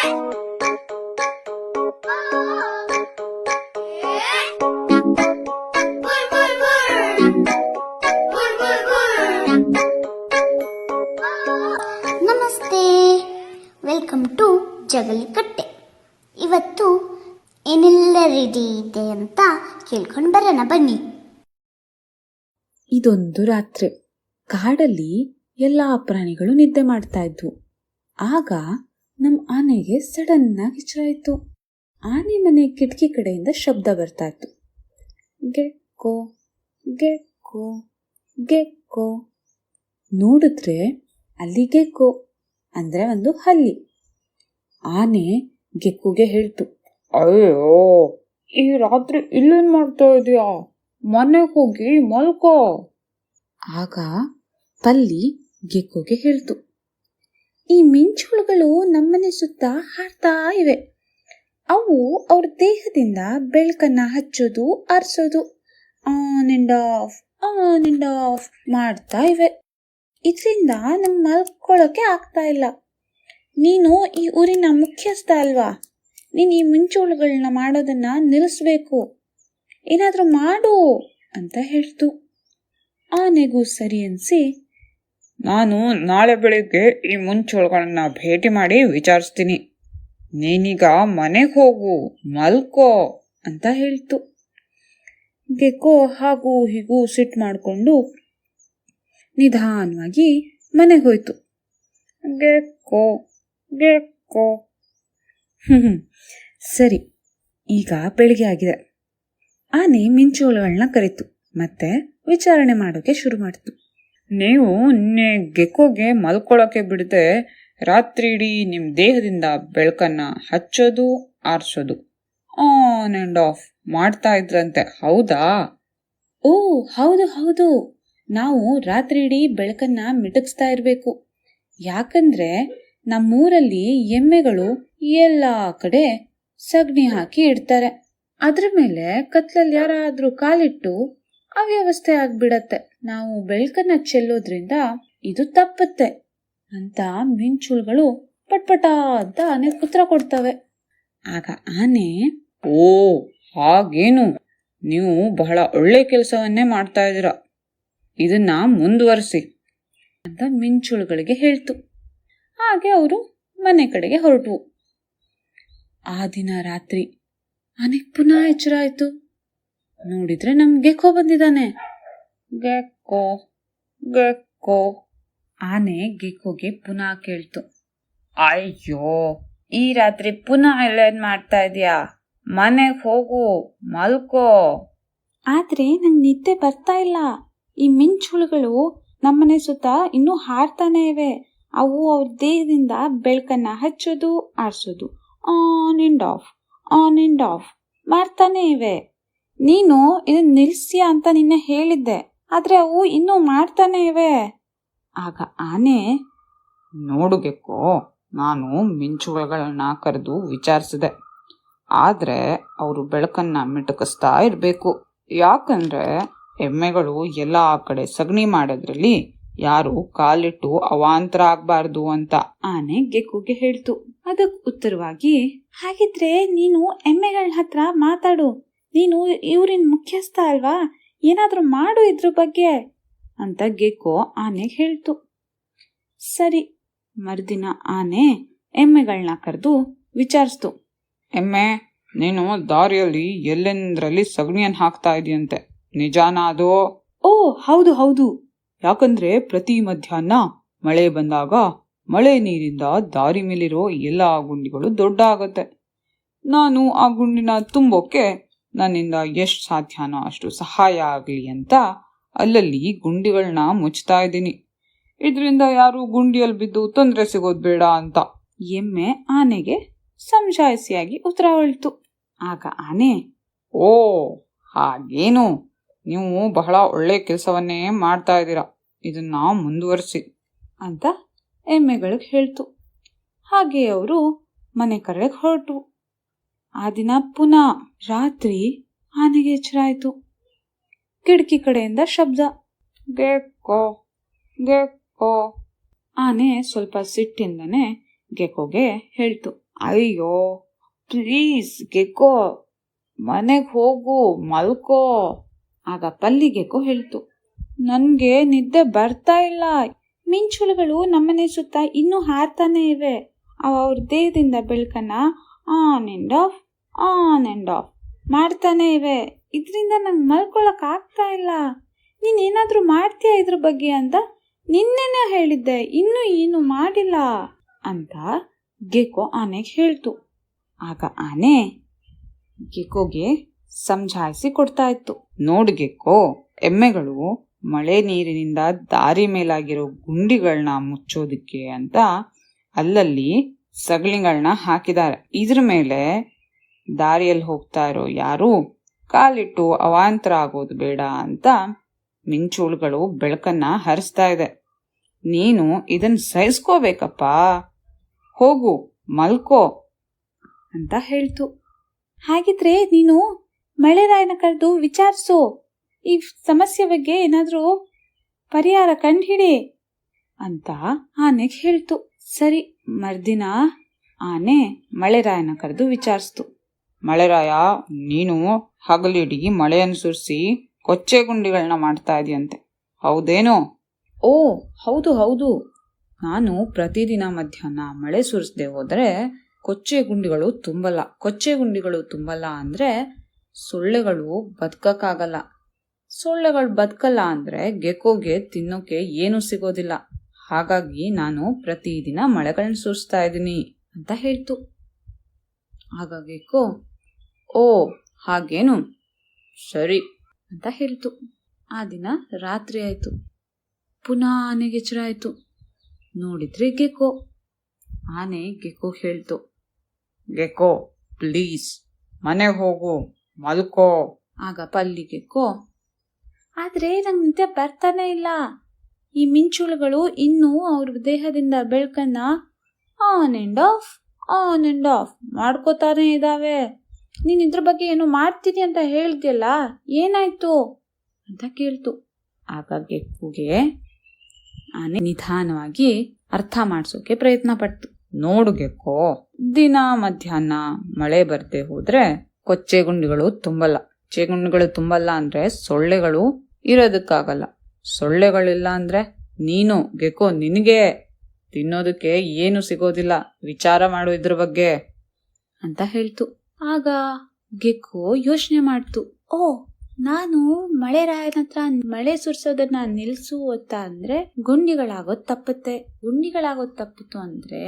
ನಮಸ್ತೆ, welcome to ಜಗಲಿಕಟ್ಟೆ. ಇವತ್ತು ಏನೆಲ್ಲ ರೆಡಿ ಇದೆ ಅಂತ ಕೇಳ್ಕೊಂಡು ಬರೋಣ ಬನ್ನಿ. ಇದೊಂದು ರಾತ್ರಿ ಕಾಡಲ್ಲಿ ಎಲ್ಲಾ ಪ್ರಾಣಿಗಳು ನಿದ್ದೆ ಮಾಡ್ತಾ ಇದ್ವು. ಆಗ ನಮ್ಮ ಆನೆಗೆ ಸಡನ್ ಆಗಿ ಎಚ್ಚರ ಆಯ್ತು. ಆನೆ ಮನೆ ಕಿಟಕಿ ಕಡೆಯಿಂದ ಶಬ್ದ ಬರ್ತಾ ಇತ್ತು. ಗೆಕ್ಕೋ ಗೆಕ್ಕೋ ಗೆಕ್ಕೋ. ನೋಡಿದ್ರೆ ಅಲ್ಲಿ ಗೆಕ್ಕೋ ಅಂದ್ರೆ ಒಂದು ಹಲ್ಲಿ. ಆನೆ ಗೆಕ್ಕುಗೆ ಹೇಳ್ತು, ಅಯ್ಯೋ, ಈ ರಾತ್ರಿ ಇಲ್ಲೇನ್ ಮಾಡ್ತಾ ಇದೀಯಾ? ಮನೆಗೆ ಹೋಗಿ ಮಲ್ಕೋ. ಆಗ ಪಲ್ಲಿ ಗೆಕ್ಕುಗೆ ಹೇಳ್ತು, ಈ ಮಿಂಚುಳುಗಳು ನಮ್ಮನೆ ಸುತ್ತ ಹಾರ್ತಾ ಇವೆ. ಅವು ಅವ್ರ ದೇಹದಿಂದ ಬೆಳಕನ್ನ ಹಚ್ಚೋದು ಆರಿಸೋದು ಆನ್ ಅಂಡ್ ಆಫ್ ಮಾಡ್ತಾ ಇವೆ. ಇದರಿಂದ ನಮ್ ಮಲ್ಕೊಳ್ಳೋಕೆ ಆಗ್ತಾ ಇಲ್ಲ. ನೀನು ಈ ಊರಿನ ಮುಖ್ಯಸ್ಥ ಅಲ್ವಾ? ನೀನು ಈ ಮಿಂಚುಳುಗಳನ್ನ ಮಾಡೋದನ್ನ ನಿಲ್ಲಿಸ್ಬೇಕು. ಏನಾದ್ರೂ ಮಾಡು ಅಂತ ಹೇಳ್ತು. ಆನೆಗೂ ಸರಿ ಅನ್ಸಿ, ನಾನು ನಾಳೆ ಬೆಳಿಗ್ಗೆ ಈ ಮುಂಚೂಳುಗಳನ್ನ ಭೇಟಿ ಮಾಡಿ ವಿಚಾರಿಸ್ತೀನಿ. ನೀನೀಗ ಮನೆಗೆ ಹೋಗು, ಮಲ್ಕೋ ಅಂತ ಹೇಳ್ತು. ಗೆಕ್ಕೋ ಹಾಗೂ ಹೀಗೂ ಸಿಟ್ಟು ಮಾಡಿಕೊಂಡು ನಿಧಾನವಾಗಿ ಮನೆಗೆ ಹೋಯ್ತು. ಗೆಕ್ಕೋ ಗೆಕ್ಕೋ. ಸರಿ, ಈಗ ಬೆಳಿಗ್ಗೆ ಆಗಿದೆ. ಆನೆ ಮಿಂಚುಳುಗಳನ್ನ ಕರೀತು ಮತ್ತೆ ವಿಚಾರಣೆ ಮಾಡೋಕೆ ಶುರು ಮಾಡ್ತು. ನೀವು ಗೆಕ್ಕೋಗೆ ಮಲ್ಕೊಳ್ಳೋಕೆ ಬಿಡದೆ ರಾತ್ರಿ ಇಡೀ ನಿಮ್ ದೇಹದಿಂದ ಬೆಳಕನ್ನ ಹಚ್ಚೋದು ಆರಿಸೋದು ಆನ್ ಅಂಡ್ ಆಫ್ ಮಾಡ್ತಾ ಇದ್ರಂತೆ, ಹೌದಾ? ಓ ಹೌದು ಹೌದು, ನಾವು ರಾತ್ರಿ ಇಡೀ ಬೆಳಕನ್ನ ಮಿಟುಕಿಸ್ತಾ ಇರ್ಬೇಕು. ಯಾಕಂದ್ರೆ ನಮ್ಮೂರಲ್ಲಿ ಎಮ್ಮೆಗಳು ಎಲ್ಲಾ ಕಡೆ ಸಗಣಿ ಹಾಕಿ ಇಡ್ತಾರೆ. ಅದ್ರ ಮೇಲೆ ಕತ್ಲಲ್ಲಿ ಯಾರಾದ್ರೂ ಕಾಲಿಟ್ಟು ಅವ್ಯವಸ್ಥೆ ಆಗ್ಬಿಡತ್ತೆ. ನಾವು ಬೆಳಕನ್ನ ಚೆಲ್ಲೋದ್ರಿಂದ ಇದು ತಪ್ಪತ್ತೆ ಅಂತ ಮಿಂಚುಳುಗಳು ಪಟ್ಪಟ ಅಂತ ಆನೆ ಉತ್ತರ ಕೊಡ್ತವೆ. ಆಗ ಆನೆ, ಓ ಹಾಗೇನು, ನೀವು ಬಹಳ ಒಳ್ಳೆ ಕೆಲಸವನ್ನೇ ಮಾಡ್ತಾ ಇದ್ದೀರ, ಇದನ್ನ ಮುಂದುವರಿಸಿ ಅಂತ ಮಿಂಚುಳುಗಳಿಗೆ ಹೇಳ್ತು. ಹಾಗೆ ಅವರು ಮನೆ ಕಡೆಗೆ ಹೊರಟು. ಆ ದಿನ ರಾತ್ರಿ ಆನೆಗೆ ಪುನಃ ಎಚ್ಚರ ಆಯ್ತು. ನೋಡಿದ್ರೆ ನಮ್ ಗೆಕ್ಕೋ ಬಂದಿದ್ದಾನೆ. ಗೆಕ್ಕೋ ಗೆಕ್ಕೋ. ಆನೆ ಗೆಕ್ಕೋಗೆ ಪುನಃ ಕೇಳ್ತು, ಅಯ್ಯೋ, ಈ ರಾತ್ರಿ ಪುನಃ ಇಲ್ಲೇನ್ ಮಾಡ್ತಾ ಇದೀಯಾ? ಮನೆಗೆ ಹೋಗು, ಮಲ್ಕೋ. ಆದ್ರೆ ನಂಗೆ ನಿದ್ದೆ ಬರ್ತಾ ಇಲ್ಲ. ಈ ಮಿಂಚುಳುಗಳು ನಮ್ಮನೆ ಸುತ್ತ ಇನ್ನೂ ಹಾರ್ತಾನೆ ಇವೆ. ಅವು ಅವ್ರ ದೇಹದಿಂದ ಬೆಳಕನ್ನ ಹಚ್ಚೋದು ಆರಿಸೋದು ಆನ್ ಅಂಡ್ ಆಫ್ ಮಾಡ್ತಾನೆ ಇವೆ. ನೀನು ಇದನ್ನ ನಿಲ್ಸ್ಯಾ ಅಂತ ನಿನ್ನೆ ಹೇಳಿದ್ದೆ, ಆದ್ರೆ ಅವು ಇನ್ನೂ ಮಾಡ್ತಾನೆ ಇವೆ. ಆಗ ಆನೆ, ನೋಡು ಗೆಕ್ಕೋ, ನಾನು ಮಿಂಚುಗಳನ್ನ ಕರೆದು ವಿಚಾರಿಸಿದೆ. ಆದ್ರೆ ಅವರು ಬೆಳಕನ್ನ ಮಿಟುಕಿಸ್ತಾ ಇರ್ಬೇಕು. ಯಾಕಂದ್ರೆ ಎಮ್ಮೆಗಳು ಎಲ್ಲಾ ಕಡೆ ಸಗಣಿ ಮಾಡೋದ್ರಲ್ಲಿ ಯಾರು ಕಾಲಿಟ್ಟು ಅವಾಂತರ ಆಗ್ಬಾರ್ದು ಅಂತ ಆನೆ ಗೆಕ್ಕುಗೆ ಹೇಳ್ತು. ಅದಕ್ಕೆ ಉತ್ತರವಾಗಿ, ಹಾಗಿದ್ರೆ ನೀನು ಎಮ್ಮೆಗಳ ಹತ್ರ ಮಾತಾಡು. ನೀನು ಇವ್ರಿನ ಮುಖ್ಯಸ್ಥ ಅಲ್ವಾ? ಏನಾದ್ರೂ ಮಾಡು ಇದ್ರ ಬಗ್ಗೆ ಅಂತ ಗೆಕ್ಕೋ ಆನೆಗೆ ಹೇಳ್ತು. ಸರಿ, ಮರುದಿನ ಆನೆ ಎಮ್ಮೆಗಳನ್ನ ಕರೆದು ವಿಚಾರಿಸ್ತು. ಎಮ್ಮೆ, ನೀನು ದಾರಿಯಲ್ಲಿ ಎಲ್ಲೆಂದ್ರಲ್ಲಿ ಸಗಣಿಯನ್ನು ಹಾಕ್ತಾ ಇದೆಯಂತೆ, ನಿಜಾನಾ ಅದು? ಓ ಹೌದು ಹೌದು. ಯಾಕಂದ್ರೆ ಪ್ರತಿ ಮಧ್ಯಾಹ್ನ ಮಳೆ ಬಂದಾಗ ಮಳೆ ನೀರಿಂದ ದಾರಿ ಮೇಲಿರೋ ಎಲ್ಲಾ ಗುಂಡಿಗಳು ದೊಡ್ಡ ಆಗತ್ತೆ. ನಾನು ಆ ಗುಂಡಿನ ತುಂಬೋಕೆ ನನ್ನಿಂದ ಎಷ್ಟು ಸಾಧ್ಯನೋ ಅಷ್ಟು ಸಹಾಯ ಆಗ್ಲಿ ಅಂತ ಅಲ್ಲಲ್ಲಿ ಗುಂಡಿಗಳನ್ನ ಮುಚ್ತಾ ಇದ್ದೀನಿ. ಇದರಿಂದ ಯಾರು ಗುಂಡಿಯಲ್ಲಿ ಬಿದ್ದು ತೊಂದರೆ ಸಿಗೋದ್ ಬೇಡ ಅಂತ ಎಮ್ಮೆ ಆನೆಗೆ ಸಮಜಾಯಿಸಿಯಾಗಿ ಉತ್ತರ ಹೇಳ್ತು. ಆಗ ಆನೆ, ಓ ಹಾಗೇನು, ನೀವು ಬಹಳ ಒಳ್ಳೆ ಕೆಲಸವನ್ನೇ ಮಾಡ್ತಾ ಇದ್ದೀರಾ, ಇದನ್ನ ಮುಂದುವರಿಸಿ ಅಂತ ಎಮ್ಮೆಗಳಿಗೆ ಹೇಳ್ತು. ಹಾಗೆ ಅವರು ಮನೆ ಕಡೆಗೆ ಹೊರಟು. ಆ ದಿನ ಪುನಃ ರಾತ್ರಿ ಆನೆಗೆ ಎಚ್ಚರ ಆಯ್ತು. ಕಿಟಕಿ ಕಡೆಯಿಂದ ಶಬ್ದ, ಗೆಕ್ಕೋ ಗೆಕ್ಕೋ. ಆನೆ ಸ್ವಲ್ಪ ಸಿಟ್ಟಿಂದನೇ ಗೆಕ್ಕೋಗೆ ಹೇಳ್ತು, ಅಯ್ಯೋ ಪ್ಲೀಸ್ ಗೆಕ್ಕೋ, ಮನೆಗೆ ಹೋಗು, ಮಲ್ಕೋ. ಆಗ ಪಲ್ಲಿ ಗೆಕ್ಕೋ ಹೇಳ್ತು, ನನ್ಗೆ ನಿದ್ದೆ ಬರ್ತಾ ಇಲ್ಲ. ಮಿಂಚುಳುಗಳು ನಮ್ಮನೆ ಸುತ್ತ ಇನ್ನೂ ಹಾರ್ತಾನೆ ಇವೆ. ಅವ್ರ ದೇಹದಿಂದ ಬೆಳಕನ್ನ on and of on and of ಮಾಡ್ತಾನೆ ಇವೆ. ಇದರಿಂದ ನಂಗೆ ಮಲ್ಕೊಳಕ್ ಆಗ್ತಾ ಇಲ್ಲ. ನೀನೇನಾದ್ರೂ ಮಾಡ್ತೀಯಾ ಇದ್ರ ಬಗ್ಗೆ ಅಂತ ನಿನ್ನೆನೇ ಹೇಳಿದ್ದೆ, ಇನ್ನೂ ಏನು ಮಾಡಿಲ್ಲ ಅಂತ ಗೆಕ್ಕೋ ಆನೆಗೆ ಹೇಳ್ತು. ಆಗ ಆನೆ ಗೆಕ್ಕೋಗೆ ಸಮಜಾಯಿಸಿ ಕೊಡ್ತಾ ಇತ್ತು. ನೋಡು ಗೆಕ್ಕೋ, ಎಮ್ಮೆಗಳು ಮಳೆ ನೀರಿನಿಂದ ದಾರಿ ಮೇಲಾಗಿರೋ ಗುಂಡಿಗಳನ್ನ ಮುಚ್ಚೋದಿಕ್ಕೆ ಅಂತ ಅಲ್ಲಲ್ಲಿ ಸಗಣಿಗಳನ್ನ ಹಾಕಿದ್ದಾರೆ. ಇದ್ರ ಮೇಲೆ ದಾರಿಯಲ್ಲಿ ಹೋಗ್ತಾ ಇರೋ ಯಾರು ಕಾಲಿಟ್ಟು ಅವಾಂತರ ಆಗೋದು ಬೇಡ ಅಂತ ಮಿಂಚುಳುಗಳು ಬೆಳಕನ್ನ ಹರಿಸ್ತಾ ಇದೆ. ನೀನು ಇದನ್ನ ಸಹಿಸ್ಕೋಬೇಕಪ್ಪ, ಹೋಗು ಮಲ್ಕೋ ಅಂತ ಹೇಳ್ತು. ಹಾಗಿದ್ರೆ ನೀನು ಮಳೆರಾಯನ ಕರೆದು ವಿಚಾರಿಸು, ಈ ಸಮಸ್ಯೆ ಬಗ್ಗೆ ಏನಾದ್ರೂ ಪರಿಹಾರ ಕಂಡುಹಿಡಿ ಅಂತ ಆನೆಗೆ ಹೇಳ್ತು. ಸರಿ, ಮರ್ದಿನ ಆನೆ ಮಳೆರಾಯನ ಕರೆದು ವಿಚಾರಿಸ್ತು. ಮಳೆರಾಯ, ನೀನು ಹಗಲಿಡೀ ಮಳೆಯನ್ನು ಸುರಿಸಿ ಕೊಚ್ಚೆ ಗುಂಡಿಗಳನ್ನ ಮಾಡ್ತಾ ಇದೆಯಂತೆ, ಹೌದೇನೋ? ಓ ಹೌದು ಹೌದು, ನಾನು ಪ್ರತಿದಿನ ಮಧ್ಯಾಹ್ನ ಮಳೆ ಸುರಿಸದೆ ಹೋದ್ರೆ ಕೊಚ್ಚೆ ಗುಂಡಿಗಳು ತುಂಬಲ್ಲ ಅಂದ್ರೆ ಸೊಳ್ಳೆಗಳು ಬದುಕಕ್ಕಾಗಲ್ಲ. ಸೊಳ್ಳೆಗಳು ಬದುಕಲ್ಲ ಅಂದ್ರೆ ಗೆಕ್ಕೋಗೆ ತಿನ್ನೋಕೆ ಏನು ಸಿಗೋದಿಲ್ಲ. ಹಾಗಾಗಿ ನಾನು ಪ್ರತಿದಿನ ಮಳೆಗಳನ್ನ ಸುರಿಸ್ತಾ ಇದ್ದೀನಿ ಅಂತ ಹೇಳ್ತು. ಆಗ ಗೆಕ್ಕೋ, ಓ ಹಾಗೇನು, ಸರಿ ಅಂತ ಹೇಳ್ತು. ಆ ದಿನ ರಾತ್ರಿ ಆಯ್ತು. ಪುನಃ ಆನೆಗೆ ಎಚ್ಚರ ಆಯ್ತು. ನೋಡಿದ್ರೆ ಗೆಕ್ಕೋ. ಆನೆ ಗೆಕ್ಕೋ ಹೇಳ್ತು, ಗೆಕ್ಕೋ ಪ್ಲೀಸ್ ಮನೆಗೆ ಹೋಗು, ಮಲ್ಕೋ. ಆಗ ಪಲ್ಲಿ ಗೆಕ್ಕೋ, ಆದ್ರೆ ನಂಗೆ ನಿದ್ದೆ ಬರ್ತಾನೆ ಇಲ್ಲ. ಈ ಮಿಂಚುಳುಗಳು ಇನ್ನೂ ಅವ್ರ ದೇಹದಿಂದ ಬೆಳಕನ್ನ ಆನ್ ಅಂಡ್ ಆಫ್ ಮಾಡ್ಕೋತಾನೆ ಇದಾವೆ. ನೀನ್ ಇದ್ರ ಬಗ್ಗೆ ಏನೋ ಮಾಡ್ತೀನಿ ಅಂತ ಹೇಳ್ತಿಯಲ್ಲ, ಏನಾಯ್ತು ಅಂತ ಕೇಳ್ತು. ಆಗ ಗೆಕ್ಕುಗೆ ಆನೆ ನಿಧಾನವಾಗಿ ಅರ್ಥ ಮಾಡಿಸೋಕೆ ಪ್ರಯತ್ನ ಪಡ್ತು. ನೋಡು ಗೆಕ್ಕೋ, ದಿನ ಮಧ್ಯಾಹ್ನ ಮಳೆ ಬರ್ದೆ ಹೋದ್ರೆ ಕೊಚ್ಚೆ ಗುಂಡಿಗಳು ತುಂಬಲ್ಲ ಅಂದ್ರೆ ಸೊಳ್ಳೆಗಳು ಇರೋದಕ್ಕಾಗಲ್ಲ. ಸೊಳ್ಳೆಗಳಿಲ್ಲ ಅಂದ್ರೆ ನೀನು ಗೆಕ್ಕೋ, ನಿನಗೆ ತಿನ್ನೋದಕ್ಕೆ ಏನು ಸಿಗೋದಿಲ್ಲ. ವಿಚಾರ ಮಾಡು ಇದ್ರ ಬಗ್ಗೆ ಅಂತ ಹೇಳ್ತು. ಆಗ ಗೆಕ್ಕೋ ಯೋಚನೆ ಮಾಡ್ತು. ಓ, ನಾನು ಮಳೆರಾಯನ ಹತ್ರ ಮಳೆ ಸುರಿಸೋದನ್ನ ನಿಲ್ಸು ಅಂತ ಅಂದ್ರೆ ಗುಂಡಿಗಳಾಗೋದ್ ತಪ್ಪಿತು ಅಂದ್ರೆ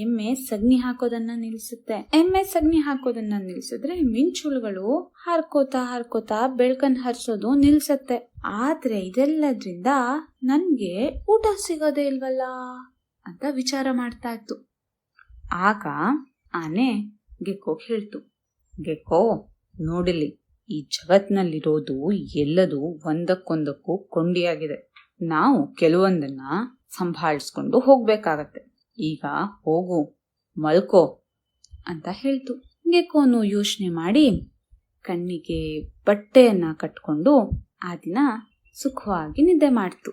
ಎಮ್ಮೆ ಸಗಣಿ ಹಾಕೋದನ್ನ ನಿಲ್ಸುತ್ತೆ. ಎಮ್ಮೆ ಸಗಣಿ ಹಾಕೋದನ್ನ ನಿಲ್ಸಿದ್ರೆ ಮಿಂಚುಳುಗಳು ಹಾರ್ಕೋತಾ ಬೆಳಕನ್ ಹರಿಸೋದು ನಿಲ್ಸತ್ತೆ. ಆದ್ರೆ ಇದೆಲ್ಲದ್ರಿಂದ ನನ್ಗೆ ಊಟ ಸಿಗೋದೇ ಇಲ್ವಲ್ಲ ಅಂತ ವಿಚಾರ ಮಾಡ್ತಾ ಇತ್ತು. ಆಗ ಆನೆ ಗೆಕ್ಕೋ ಹೇಳ್ತು, ಗೆಕ್ಕೋ ನೋಡಿಲಿ, ಈ ಜಗತ್ನಲ್ಲಿರೋದು ಎಲ್ಲದೂ ಒಂದಕ್ಕೊಂದಕ್ಕೂ ಕೊಂಡಿಯಾಗಿದೆ. ನಾವು ಕೆಲವೊಂದನ್ನ ಸಂಭಾಳಿಸ್ಕೊಂಡು ಹೋಗ್ಬೇಕಾಗತ್ತೆ. ಈಗ ಹೋಗು, ಮಲ್ಕೋ ಅಂತ ಹೇಳ್ತು. ಗೆಕ್ಕೋನು ಯೋಚನೆ ಮಾಡಿ ಕಣ್ಣಿಗೆ ಬಟ್ಟೆಯನ್ನ ಕಟ್ಕೊಂಡು ಆ ದಿನ ಸುಖವಾಗಿ ನಿದ್ದೆ ಮಾಡ್ತು.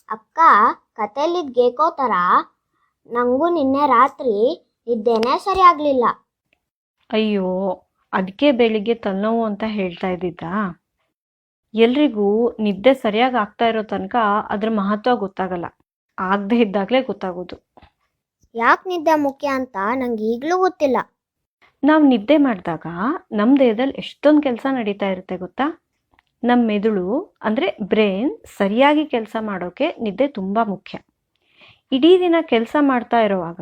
ಅಕ್ಕ, ಕಥೆಯಲ್ಲಿದ್ದ ಗೆಕ್ಕೋ ಥರ ನನಗೂ ನಿನ್ನೆ ರಾತ್ರಿ ನಿದ್ದೆನೇ ಸರಿ ಆಗಲಿಲ್ಲ. ಅಯ್ಯೋ, ಅದಕ್ಕೆ ಬೆಳಿಗ್ಗೆ ತಲೆನೋವು ಅಂತ ಹೇಳ್ತಾ ಇದ್ದಿದ್ದಾ? ಎಲ್ರಿಗೂ ನಿದ್ದೆ ಸರಿಯಾಗಿ ಆಗ್ತಾ ಇರೋ ತನಕ ಅದ್ರ ಮಹತ್ವ ಗೊತ್ತಾಗಲ್ಲ, ಆಗದೆ ಇದ್ದಾಗಲೇ ಗೊತ್ತಾಗೋದು. ಯಾಕೆ ನಿದ್ದೆ ಮುಖ್ಯ ಅಂತ ನಂಗೆ ಈಗಲೂ ಗೊತ್ತಿಲ್ಲ. ನಾವು ನಿದ್ದೆ ಮಾಡಿದಾಗ ನಮ್ಮ ದೇಹದಲ್ಲಿ ಎಷ್ಟೊಂದು ಕೆಲಸ ನಡೀತಾ ಇರುತ್ತೆ ಗೊತ್ತಾ? ನಮ್ಮ ಮೆದುಳು ಅಂದರೆ ಬ್ರೈನ್ ಸರಿಯಾಗಿ ಕೆಲಸ ಮಾಡೋಕೆ ನಿದ್ದೆ ತುಂಬ ಮುಖ್ಯ. ಇಡೀ ದಿನ ಕೆಲಸ ಮಾಡ್ತಾ ಇರುವಾಗ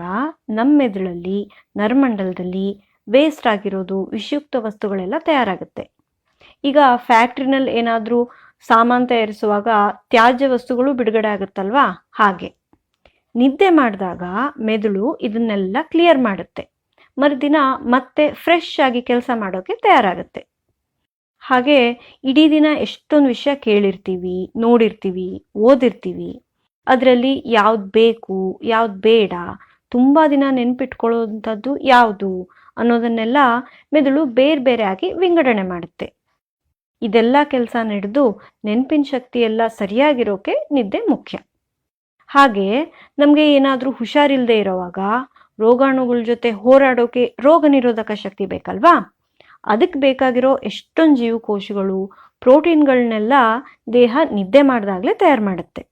ನಮ್ಮ ಮೆದುಳಲ್ಲಿ ನರಮಂಡಲದಲ್ಲಿ ವೇಸ್ಟ್ ಆಗಿರೋದು ವಿಷಯುಕ್ತ ವಸ್ತುಗಳೆಲ್ಲ ತಯಾರಾಗುತ್ತೆ. ಈಗ ಫ್ಯಾಕ್ಟ್ರಿನಲ್ಲಿ ಏನಾದರೂ ಸಾಮಾನು ತಯಾರಿಸುವಾಗ ತ್ಯಾಜ್ಯ ವಸ್ತುಗಳು ಬಿಡುಗಡೆ ಆಗುತ್ತಲ್ವಾ, ಹಾಗೆ ನಿದ್ದೆ ಮಾಡಿದಾಗ ಮೆದುಳು ಇದನ್ನೆಲ್ಲ ಕ್ಲಿಯರ್ ಮಾಡುತ್ತೆ. ಮರುದಿನ ಮತ್ತೆ ಫ್ರೆಶ್ ಆಗಿ ಕೆಲಸ ಮಾಡೋಕೆ ತಯಾರಾಗುತ್ತೆ. ಹಾಗೆ ಇಡೀ ದಿನ ಎಷ್ಟೊಂದು ವಿಷಯ ಕೇಳಿರ್ತೀವಿ, ನೋಡಿರ್ತೀವಿ, ಓದಿರ್ತೀವಿ. ಅದರಲ್ಲಿ ಯಾವ್ದು ಬೇಕು, ಯಾವ್ದು ಬೇಡ, ತುಂಬ ದಿನ ನೆನ್ಪಿಟ್ಕೊಳ್ಳೋವಂಥದ್ದು ಯಾವುದು ಅನ್ನೋದನ್ನೆಲ್ಲ ಮೆದುಳು ಬೇರೆ ಬೇರೆ ಆಗಿ ವಿಂಗಡಣೆ ಮಾಡುತ್ತೆ. ಇದೆಲ್ಲ ಕೆಲಸ ನಡೆದು ನೆನಪಿನ ಶಕ್ತಿ ಎಲ್ಲ ಸರಿಯಾಗಿರೋಕೆ ನಿದ್ದೆ ಮುಖ್ಯ. ಹಾಗೆ ನಮಗೆ ಏನಾದರೂ ಹುಷಾರಿಲ್ಲದೆ ಇರೋವಾಗ ರೋಗಾಣುಗಳ ಜೊತೆ ಹೋರಾಡೋಕೆ ರೋಗ ನಿರೋಧಕ ಶಕ್ತಿ ಬೇಕಲ್ವಾ? ಅದಕ್ಕೆ ಬೇಕಾಗಿರೋ ಎಷ್ಟೊಂದು ಜೀವಕೋಶಗಳು, ಪ್ರೋಟೀನ್ಗಳನ್ನೆಲ್ಲ ದೇಹ ನಿದ್ದೆ ಮಾಡಿದಾಗಲೇ ತಯಾರು ಮಾಡುತ್ತೆ.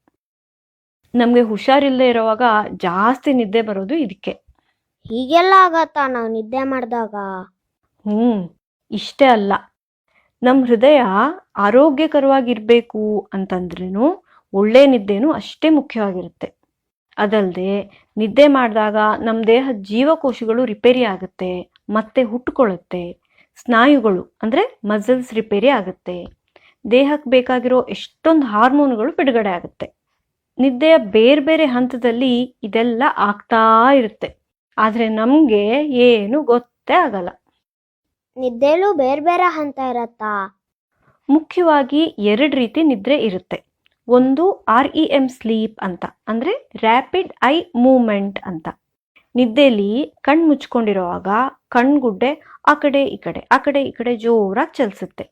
ನಮಗೆ ಹುಷಾರಿಲ್ಲದೆ ಇರೋವಾಗ ಜಾಸ್ತಿ ನಿದ್ದೆ ಬರೋದು ಇದಕ್ಕೆ. ಹೀಗೆಲ್ಲ ಆಗತ್ತಾ ನಾವು ನಿದ್ದೆ ಮಾಡಿದಾಗ? ಇಷ್ಟೇ ಅಲ್ಲ, ನಮ್ಮ ಹೃದಯ ಆರೋಗ್ಯಕರವಾಗಿರಬೇಕು ಅಂತಂದ್ರೂ ಒಳ್ಳೆ ನಿದ್ದೆನೂ ಅಷ್ಟೇ ಮುಖ್ಯವಾಗಿರುತ್ತೆ. ಅದಲ್ಲದೆ ನಿದ್ದೆ ಮಾಡಿದಾಗ ನಮ್ಮ ದೇಹದ ಜೀವಕೋಶಗಳು ರಿಪೇರಿ ಆಗುತ್ತೆ, ಮತ್ತೆ ಹುಟ್ಟುಕೊಳ್ಳುತ್ತೆ. ಸ್ನಾಯುಗಳು ಅಂದರೆ ಮಸಲ್ಸ್ ರಿಪೇರಿ ಆಗುತ್ತೆ. ದೇಹಕ್ಕೆ ಬೇಕಾಗಿರೋ ಎಷ್ಟೊಂದು ಹಾರ್ಮೋನ್ಗಳು ಬಿಡುಗಡೆ ಆಗುತ್ತೆ. ನಿದ್ದೆಯ ಬೇರೆ ಬೇರೆ ಹಂತದಲ್ಲಿ ಇದೆಲ್ಲ ಆಗ್ತಾ ಇರುತ್ತೆ, ಆದರೆ ನಮಗೆ ಏನು ಗೊತ್ತೇ ಆಗಲ್ಲ. ನಿದ್ದೆಲೂ ಬೇರೆ ಬೇರೆ ಹಂತ ಇರತ್ತಾ? ಮುಖ್ಯವಾಗಿ 2 ರೀತಿ ನಿದ್ರೆ ಇರುತ್ತೆ. ಒಂದು REM ಸ್ಲೀಪ್ ಅಂತ, ಅಂದರೆ ರ್ಯಾಪಿಡ್ ಐ ಮೂವ್ಮೆಂಟ್ ಅಂತ. ನಿದ್ದೆಯಲ್ಲಿ ಕಣ್ಣು ಮುಚ್ಕೊಂಡಿರುವಾಗ ಕಣ್ಗುಡ್ಡೆ ಆ ಕಡೆ ಈ ಕಡೆ ಜೋರಾಗಿ ಚಲಿಸುತ್ತೆ.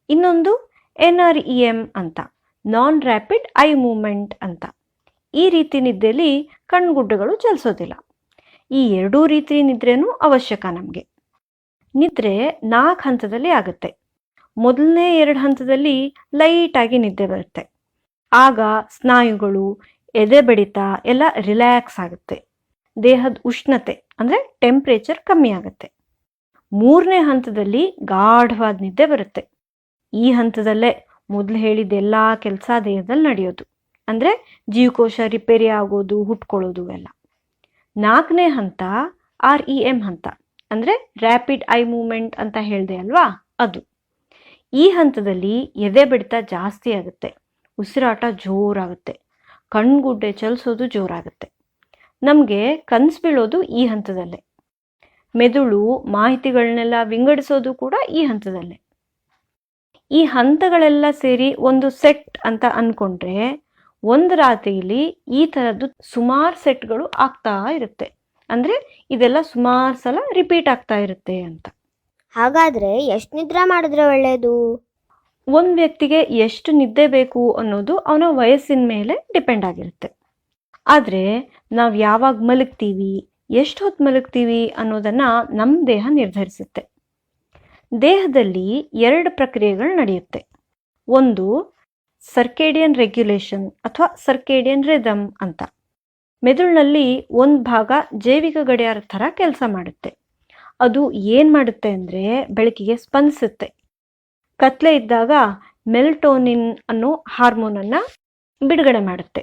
ಇನ್ನೊಂದು NREM ಅಂತ, ನಾನ್ ರ್ಯಾಪಿಡ್ ಐ ಮೂವ್ಮೆಂಟ್ ಅಂತ. ಈ ರೀತಿ ನಿದ್ದೆಯಲ್ಲಿ ಕಣ್ಗುಡ್ಡೆಗಳು ಚಲಿಸೋದಿಲ್ಲ. ಈ 2 ರೀತಿ ನಿದ್ರೆನೂ ಅವಶ್ಯಕ ನಮಗೆ. ನಿದ್ರೆ 4 ಹಂತದಲ್ಲಿ ಆಗುತ್ತೆ. ಮೊದಲನೇ 2 ಹಂತದಲ್ಲಿ ಲೈಟಾಗಿ ನಿದ್ದೆ ಬರುತ್ತೆ. ಆಗ ಸ್ನಾಯುಗಳು, ಎದೆ ಬಡಿತ ಎಲ್ಲ ರಿಲ್ಯಾಕ್ಸ್ ಆಗುತ್ತೆ. ದೇಹದ ಉಷ್ಣತೆ ಅಂದರೆ ಟೆಂಪ್ರೇಚರ್ ಕಮ್ಮಿ ಆಗುತ್ತೆ. 3ನೇ ಹಂತದಲ್ಲಿ ಗಾಢವಾದ ನಿದ್ದೆ ಬರುತ್ತೆ. ಈ ಹಂತದಲ್ಲೇ ಮೊದಲು ಹೇಳಿದ್ದೆಲ್ಲ ಕೆಲಸ ದೇಹದಲ್ಲಿ ನಡೆಯೋದು, ಅಂದರೆ ಜೀವಕೋಶ ರಿಪೇರಿ ಆಗೋದು, ಹುಟ್ಕೊಳ್ಳೋದು ಎಲ್ಲ. 4ನೇ ಹಂತ REM ಹಂತ, ಅಂದರೆ ರ್ಯಾಪಿಡ್ ಐ ಮೂವ್ಮೆಂಟ್ ಅಂತ ಹೇಳಿದೆ ಅಲ್ವಾ, ಅದು. ಈ ಹಂತದಲ್ಲಿ ಎದೆ ಬಡಿತ ಜಾಸ್ತಿ ಆಗುತ್ತೆ, ಉಸಿರಾಟ ಜೋರಾಗುತ್ತೆ, ಕಣ್ಗುಡ್ಡೆ ಚಲಿಸೋದು ಜೋರಾಗುತ್ತೆ. ನಮಗೆ ಕನಸು ಬೀಳೋದು ಈ ಹಂತದಲ್ಲೇ. ಮೆದುಳು ಮಾಹಿತಿಗಳನ್ನೆಲ್ಲ ವಿಂಗಡಿಸೋದು ಕೂಡ ಈ ಹಂತದಲ್ಲೇ. ಈ ಹಂತಗಳೆಲ್ಲ ಸೇರಿ ಒಂದು ಸೆಟ್ ಅಂತ ಅಂದ್ಕೊಂಡ್ರೆ ಒಂದು ರಾತ್ರಿಯಲ್ಲಿ ಈ ಥರದ್ದು ಸುಮಾರು ಸೆಟ್ಗಳು ಆಗ್ತಾ ಇರುತ್ತೆ. ಅಂದರೆ ಇದೆಲ್ಲ ಸುಮಾರು ಸಲ ರಿಪೀಟ್ ಆಗ್ತಾ ಇರುತ್ತೆ ಅಂತ. ಹಾಗಾದರೆ ಎಷ್ಟು ನಿದ್ರೆ ಮಾಡಿದ್ರೆ ಒಳ್ಳೆಯದು? ಒಂದು ವ್ಯಕ್ತಿಗೆ ಎಷ್ಟು ನಿದ್ದೆ ಬೇಕು ಅನ್ನೋದು ಅವನ ವಯಸ್ಸಿನ ಮೇಲೆ ಡಿಪೆಂಡ್ ಆಗಿರುತ್ತೆ. ಆದರೆ ನಾವು ಯಾವಾಗ ಮಲಗ್ತೀವಿ, ಎಷ್ಟು ಹೊತ್ತು ಮಲಗ್ತೀವಿ ಅನ್ನೋದನ್ನು ನಮ್ಮ ದೇಹ ನಿರ್ಧರಿಸುತ್ತೆ. ದೇಹದಲ್ಲಿ 2 ಪ್ರಕ್ರಿಯೆಗಳು ನಡೆಯುತ್ತೆ. ಒಂದು ಸರ್ಕೇಡಿಯನ್ ರೆಗ್ಯುಲೇಷನ್ ಅಥವಾ ಸರ್ಕೇಡಿಯನ್ ರಿದಮ್ ಅಂತ. ಮೆದುಳಿನಲ್ಲಿ ಒಂದು ಭಾಗ ಜೈವಿಕ ಗಡಿಯಾರ ಥರ ಕೆಲಸ ಮಾಡುತ್ತೆ. ಅದು ಏನು ಮಾಡುತ್ತೆ ಅಂದರೆ ಬೆಳಕಿಗೆ ಸ್ಪಂದಿಸುತ್ತೆ. ಕತ್ಲೆ ಇದ್ದಾಗ ಮೆಲಟೋನಿನ್ ಅನ್ನೋ ಹಾರ್ಮೋನನ್ನು ಬಿಡುಗಡೆ ಮಾಡುತ್ತೆ.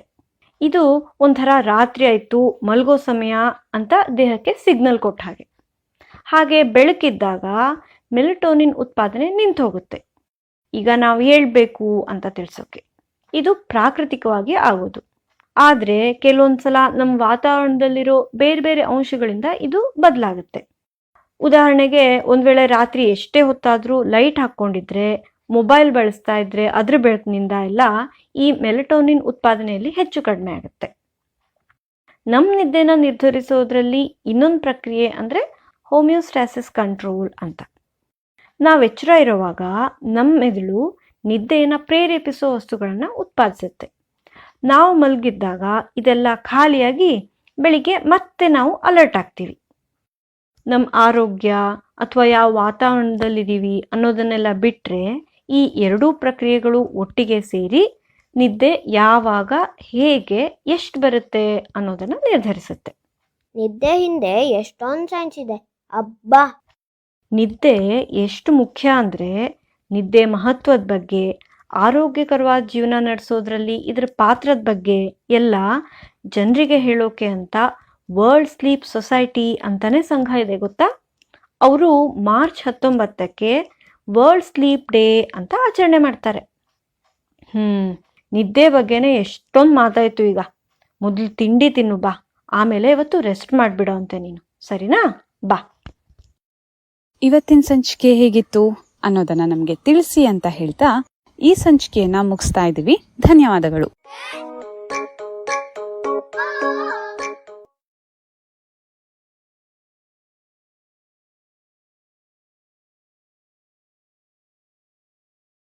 ಇದು ಒಂಥರ ರಾತ್ರಿ ಆಯಿತು, ಮಲಗೋ ಸಮಯ ಅಂತ ದೇಹಕ್ಕೆ ಸಿಗ್ನಲ್ ಕೊಟ್ಟ ಹಾಗೆ. ಹಾಗೆ ಬೆಳಕಿದ್ದಾಗ ಮೆಲಟೋನಿನ್ ಉತ್ಪಾದನೆ ನಿಂತು ಹೋಗುತ್ತೆ. ಈಗ ನಾವು ಹೇಳ್ಬೇಕು ಅಂತ ತಿಳಿಸೋಕೆ ಇದು ಪ್ರಾಕೃತಿಕವಾಗಿ ಆಗೋದು. ಆದರೆ ಕೆಲವೊಂದು ಸಲ ನಮ್ಮ ವಾತಾವರಣದಲ್ಲಿರೋ ಬೇರೆ ಬೇರೆ ಅಂಶಗಳಿಂದ ಇದು ಬದಲಾಗುತ್ತೆ. ಉದಾಹರಣೆಗೆ ಒಂದು ವೇಳೆ ರಾತ್ರಿ ಎಷ್ಟೇ ಹೊತ್ತಾದರೂ ಲೈಟ್ ಹಾಕ್ಕೊಂಡಿದ್ರೆ, ಮೊಬೈಲ್ ಬಳಸ್ತಾ ಇದ್ರೆ ಅದ್ರ ಬೆಳಕಿನಿಂದ ಎಲ್ಲ ಈ ಮೆಲಟೋನಿನ್ ಉತ್ಪಾದನೆಯಲ್ಲಿ ಹೆಚ್ಚು ಕಡಿಮೆ ಆಗುತ್ತೆ. ನಮ್ಮ ನಿದ್ದೆನ ನಿರ್ಧರಿಸೋದ್ರಲ್ಲಿ ಇನ್ನೊಂದು ಪ್ರಕ್ರಿಯೆ ಅಂದರೆ ಹೋಮಿಯೋಸ್ಟಾಸಿಸ್ ಕಂಟ್ರೋಲ್ ಅಂತ. ನಾವು ಎಚ್ಚರ ಇರುವಾಗ ನಮ್ಮ ಮೆದುಳು ನಿದ್ದೆಯನ್ನು ಪ್ರೇರೇಪಿಸೋ ವಸ್ತುಗಳನ್ನು ಉತ್ಪಾದಿಸುತ್ತೆ. ನಾವು ಮಲಗಿದ್ದಾಗ ಇದೆಲ್ಲ ಖಾಲಿಯಾಗಿ ಬೆಳಿಗ್ಗೆ ಮತ್ತೆ ನಾವು ಅಲರ್ಟ್ ಆಗ್ತೀವಿ. ನಮ್ಮ ಆರೋಗ್ಯ ಅಥವಾ ಯಾವ ವಾತಾವರಣದಲ್ಲಿದ್ದೀವಿ ಅನ್ನೋದನ್ನೆಲ್ಲ ಬಿಟ್ಟರೆ ಈ 2 ಪ್ರಕ್ರಿಯೆಗಳು ಒಟ್ಟಿಗೆ ಸೇರಿ ನಿದ್ದೆ ಯಾವಾಗ, ಹೇಗೆ, ಎಷ್ಟು ಬರುತ್ತೆ ಅನ್ನೋದನ್ನು ನಿರ್ಧರಿಸುತ್ತೆ. ನಿದ್ದೆ ಹಿಂದೆ ಎಷ್ಟೊಂದು ಸೈನ್ಸ್ ಇದೆ ಅಬ್ಬಾ. ನಿದ್ದೆ ಎಷ್ಟು ಮುಖ್ಯ ಅಂದರೆ ನಿದ್ದೆ ಮಹತ್ವದ ಬಗ್ಗೆ, ಆರೋಗ್ಯಕರವಾದ ಜೀವನ ನಡೆಸೋದ್ರಲ್ಲಿ ಇದರ ಪಾತ್ರದ ಬಗ್ಗೆ ಎಲ್ಲ ಜನರಿಗೆ ಹೇಳೋಕೆ ಅಂತ ವರ್ಲ್ಡ್ ಸ್ಲೀಪ್ ಸೊಸೈಟಿ ಅಂತಲೇ ಸಂಘ ಇದೆ ಗೊತ್ತಾ. ಅವರು ಮಾರ್ಚ್ 19ಕ್ಕೆ ವರ್ಲ್ಡ್ ಸ್ಲೀಪ್ ಡೇ ಅಂತ ಆಚರಣೆ ಮಾಡ್ತಾರೆ. ನಿದ್ದೆ ಬಗ್ಗೆನೇ ಎಷ್ಟೊಂದು ಮಾತಾಯಿತು. ಈಗ ಮೊದಲು ತಿಂಡಿ ತಿನ್ನು ಬಾ, ಆಮೇಲೆ ಇವತ್ತು ರೆಸ್ಟ್ ಮಾಡಿಬಿಡೋ ಅಂತೆ ನೀನು, ಸರಿನಾ? ಬಾ. ಇವತ್ತಿನ ಸಂಚಿಕೆ ಹೇಗಿತ್ತು ಅನ್ನೋದನ್ನ ನಮಗೆ ತಿಳಿಸಿ ಅಂತ ಹೇಳ್ತಾ ಈ ಸಂಚಿಕೆಯನ್ನ ಮುಗಿಸ್ತಾ ಇದ್ದೀವಿ. ಧನ್ಯವಾದಗಳು.